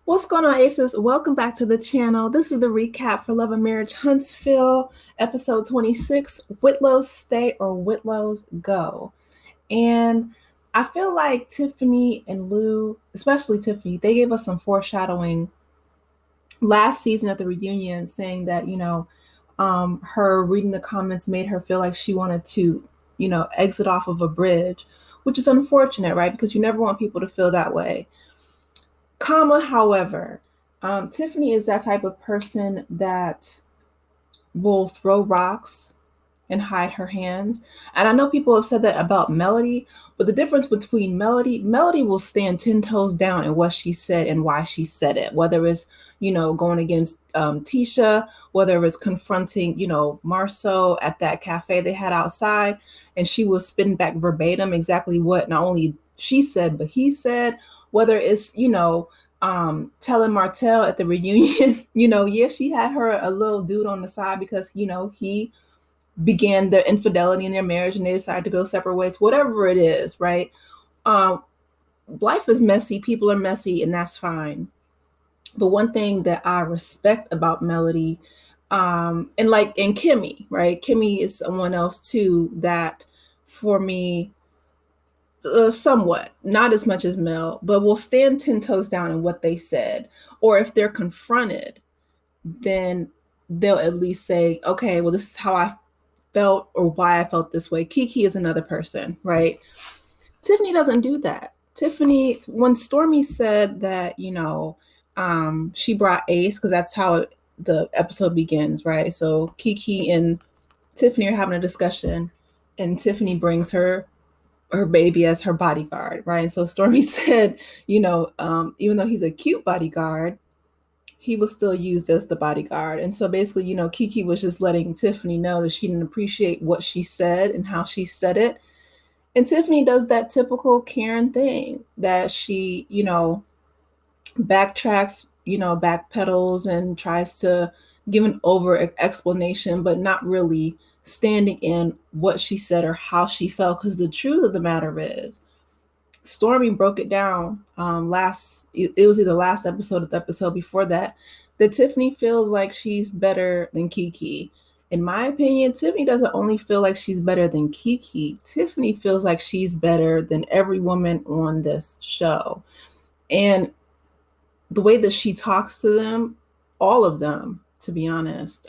What's going on, Aces? Welcome back to the channel. This is the recap for Love and Marriage Huntsville, episode 26, Whitlows Stay or Whitlows Go. And I feel like Tiffany and Lou, especially Tiffany, they gave us some foreshadowing last season at the reunion saying that, her reading the comments made her feel like she wanted to, exit off of a bridge, which is unfortunate, right? Because you never want people to feel that way. However, Tiffany is that type of person that will throw rocks and hide her hands. And I know people have said that about Melody, but the difference between Melody will stand 10 toes down in what she said and why she said it, whether it's, going against Tisha, whether it's confronting, Marceau at that cafe they had outside, and she was spitting back verbatim exactly what not only she said, but he said, whether it's, telling Martell at the reunion, yeah, she had her a little dude on the side because, he began their infidelity in their marriage and they decided to go separate ways, whatever it is, right? Um, Life is messy, people are messy, and that's fine. But one thing that I respect about Melody, and Kimmi, right? Kimmi is someone else too that for me, somewhat, not as much as Mel, but will stand 10 toes down in what they said. Or if they're confronted, then they'll at least say, okay, well, this is how I felt or why I felt this way. Keke is another person, right? Tiffany doesn't do that. Tiffany, when Stormi said that, she brought Ace, because that's how the episode begins, right? So Keke and Tiffany are having a discussion, and Tiffany brings her baby as her bodyguard, right? And so Stormi said, even though he's a cute bodyguard, he was still used as the bodyguard. And so basically, Keke was just letting Tiffany know that she didn't appreciate what she said and how she said it. And Tiffany does that typical Karen thing that she, backtracks, backpedals and tries to give an over explanation, but not really standing in what she said or how she felt. Because the truth of the matter is, Stormi broke it down it was either last episode or the episode before that, that Tiffany feels like she's better than Keke. In my opinion, Tiffany doesn't only feel like she's better than Keke. Tiffany feels like she's better than every woman on this show. And the way that she talks to them, all of them, to be honest,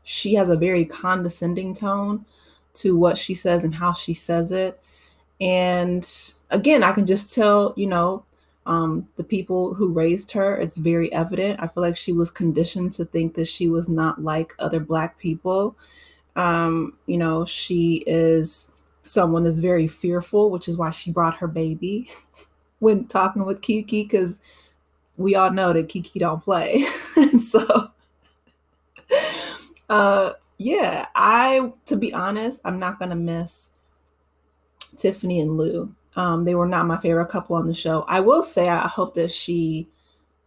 she has a very condescending tone to what she says and how she says it. And again, I can just tell, the people who raised her, it's very evident. I feel like she was conditioned to think that she was not like other Black people. She is someone that's very fearful, which is why she brought her baby when talking with Keke, because we all know that Keke don't play. So, yeah, to be honest, I'm not going to miss Tiffany and Lou. They were not my favorite couple on the show. I will say I hope that she,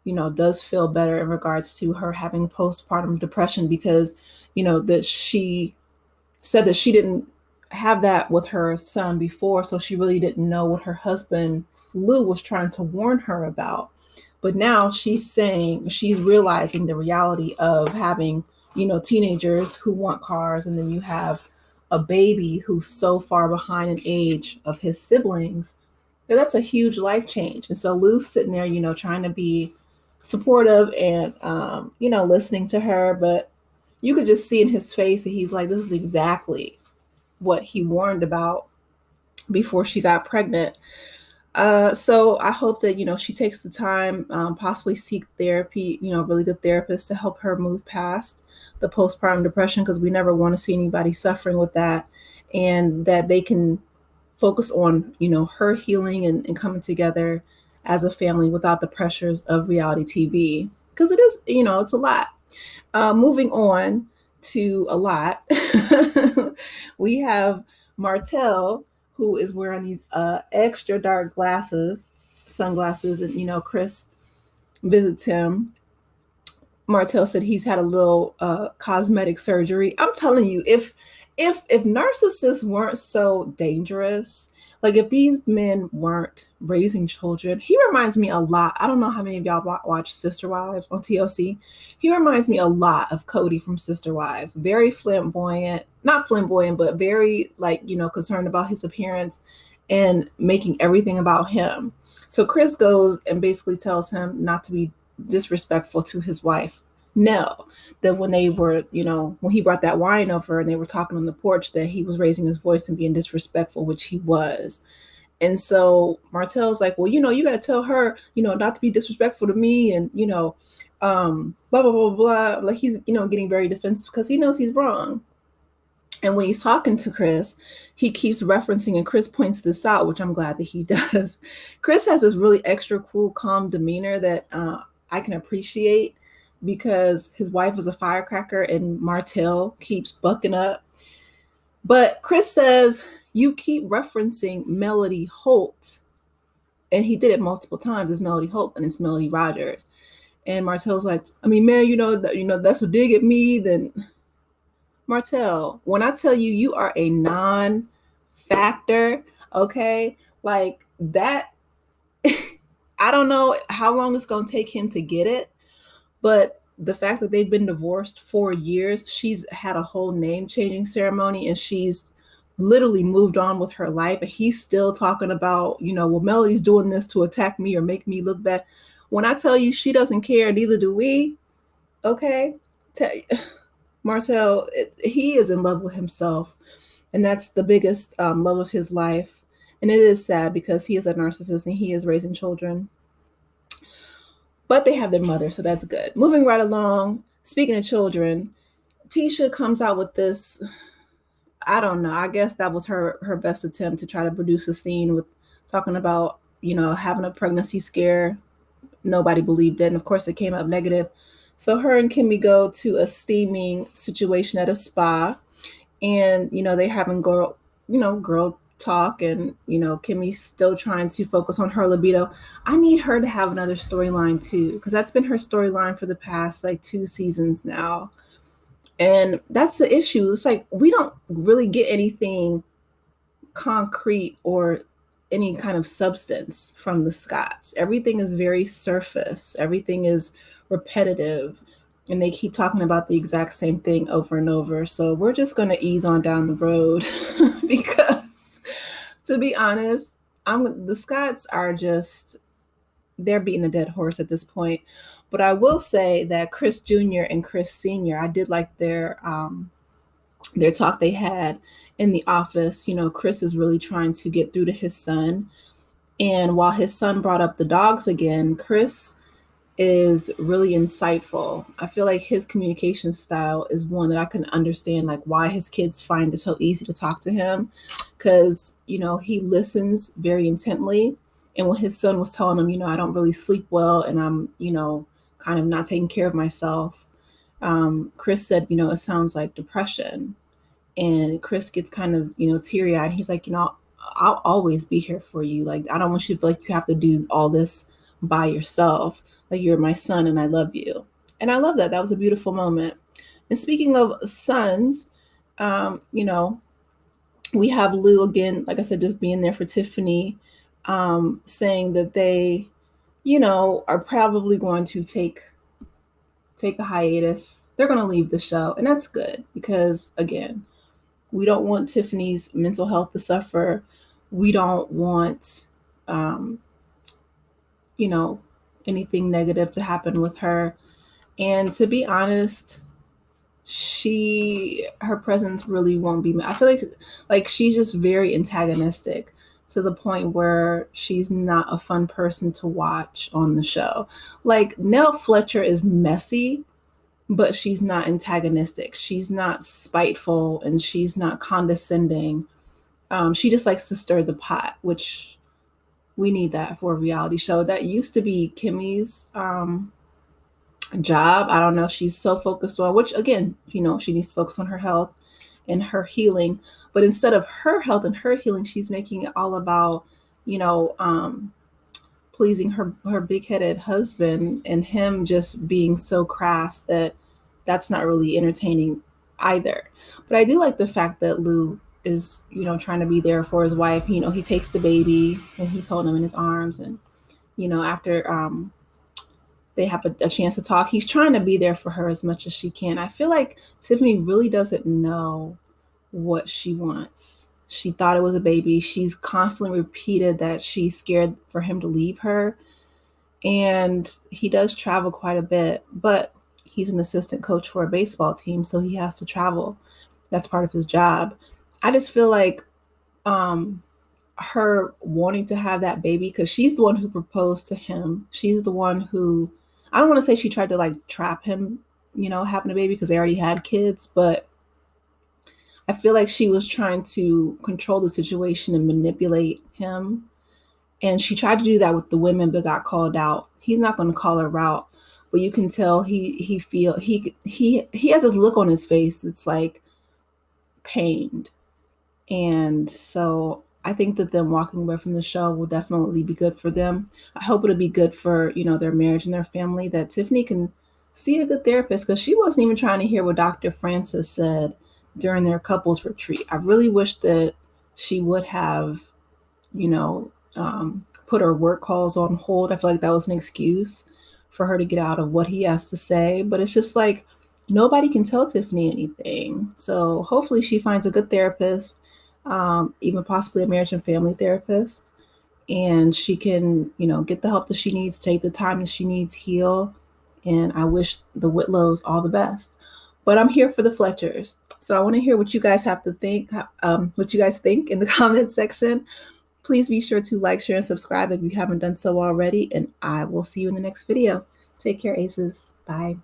does feel better in regards to her having postpartum depression because, that she said that she didn't have that with her son before, so she really didn't know what her husband Lou was trying to warn her about. But now she's saying she's realizing the reality of having, teenagers who want cars, and then you have a baby who's so far behind in age of his siblings that that's a huge life change. And so Lou's sitting there, trying to be supportive and, listening to her, but you could just see in his face that he's like, this is exactly what he warned about before she got pregnant. So I hope that, she takes the time, possibly seek therapy, really good therapist to help her move past the postpartum depression, because we never want to see anybody suffering with that, and that they can focus on, her healing and coming together as a family without the pressures of reality TV. Because it is, it's a lot. Moving on to a lot, we have Martell, who is wearing these extra dark sunglasses, and Chris visits him. Martell said he's had a little cosmetic surgery. I'm telling you, if narcissists weren't so dangerous, Like if these men weren't raising children, he reminds me a lot. I don't know how many of y'all watch Sister Wives on TLC. He reminds me a lot of Cody from Sister Wives. Very flamboyant, not flamboyant, but very like, concerned about his appearance and making everything about him. So Chris goes and basically tells him not to be disrespectful to his wife, Nell. That when they were, when he brought that wine over and they were talking on the porch, that he was raising his voice and being disrespectful, which he was. And so Martell's like, well, you got to tell her, not to be disrespectful to me, and blah blah blah blah. Like he's, getting very defensive because he knows he's wrong. And when he's talking to Chris, he keeps referencing, and Chris points this out, which I'm glad that he does. Chris has this really extra cool, calm demeanor that I can appreciate because his wife is a firecracker and Martell keeps bucking up. But Chris says, you keep referencing Melody Holt. And he did it multiple times. It's Melody Holt and it's Melody Rogers. And Martell's like, I mean, man, that's a dig at me. Then Martell, when I tell you you are a non-factor, okay, like that, I don't know how long it's going to take him to get it, but the fact that they've been divorced 4 years, she's had a whole name-changing ceremony, and she's literally moved on with her life, and he's still talking about, well, Melody's doing this to attack me or make me look bad. When I tell you she doesn't care, neither do we, okay? Martell, he is in love with himself, and that's the biggest love of his life. And it is sad because he is a narcissist and he is raising children. But they have their mother, so that's good. Moving right along, speaking of children, Tisha comes out with this, I don't know, I guess that was her best attempt to try to produce a scene with talking about, having a pregnancy scare. Nobody believed it, and of course it came out negative. So her and Kimmi go to a steaming situation at a spa, and they having girl talk, and Kimmy's still trying to focus on her libido. I need her to have another storyline too, because that's been her storyline for the past like 2 seasons now. And that's the issue. It's like we don't really get anything concrete or any kind of substance from the Scotts. Everything is very surface. Everything is repetitive, and they keep talking about the exact same thing over and over. So we're just going to ease on down the road because, to be honest, the Scotts are just, they're beating a dead horse at this point. But I will say that Chris Jr. and Chris Sr., I did like their talk they had in the office. Chris is really trying to get through to his son. And while his son brought up the dogs again, Chris is really insightful. I feel like his communication style is one that I can understand, like why his kids find it so easy to talk to him, because he listens very intently. And when his son was telling him, I don't really sleep well, and I'm kind of not taking care of myself, Chris said, it sounds like depression. And Chris gets kind of teary-eyed. He's like, I'll always be here for you. Like, I don't want you to feel like you have to do all this by yourself. Like, you're my son and I love you. And I love that. That was a beautiful moment. And speaking of sons, we have Lou again, like I said, just being there for Tiffany, saying that they, are probably going to take a hiatus. They're going to leave the show. And that's good because, again, we don't want Tiffany's mental health to suffer. We don't want, anything negative to happen with her. And to be honest, her presence really won't be. I feel like she's just very antagonistic to the point where she's not a fun person to watch on the show. Like Nell Fletcher is messy, but she's not antagonistic. She's not spiteful, and she's not condescending. She just likes to stir the pot, which we need that for a reality show. That used to be Kimmy's job. I don't know. She's so focused on, which again, she needs to focus on her health and her healing. But instead of her health and her healing, she's making it all about, pleasing her big-headed husband, and him just being so crass that that's not really entertaining either. But I do like the fact that Lou is, trying to be there for his wife. He takes the baby and he's holding him in his arms. And, after they have a chance to talk, he's trying to be there for her as much as she can. I feel like Tiffany really doesn't know what she wants. She thought it was a baby. She's constantly repeated that she's scared for him to leave her. And he does travel quite a bit, but he's an assistant coach for a baseball team, so he has to travel. That's part of his job. I just feel like her wanting to have that baby, because she's the one who proposed to him. She's the one who, I don't want to say she tried to like trap him, having a baby, because they already had kids, but I feel like she was trying to control the situation and manipulate him. And she tried to do that with the women, but got called out. He's not going to call her out, but you can tell he has this look on his face that's like pained. And so I think that them walking away from the show will definitely be good for them. I hope it'll be good for, their marriage and their family, that Tiffany can see a good therapist, because she wasn't even trying to hear what Dr. Francis said during their couples retreat. I really wish that she would have, put her work calls on hold. I feel like that was an excuse for her to get out of what he has to say. But it's just like nobody can tell Tiffany anything. So hopefully she finds a good therapist, even possibly a marriage and family therapist, and she can, get the help that she needs, take the time that she needs, heal. And I wish the Whitlows all the best. But I'm here for the Fletchers. So I want to hear what you guys have to think, what you guys think in the comment section. Please be sure to like, share, and subscribe if you haven't done so already. And I will see you in the next video. Take care, Aces. Bye.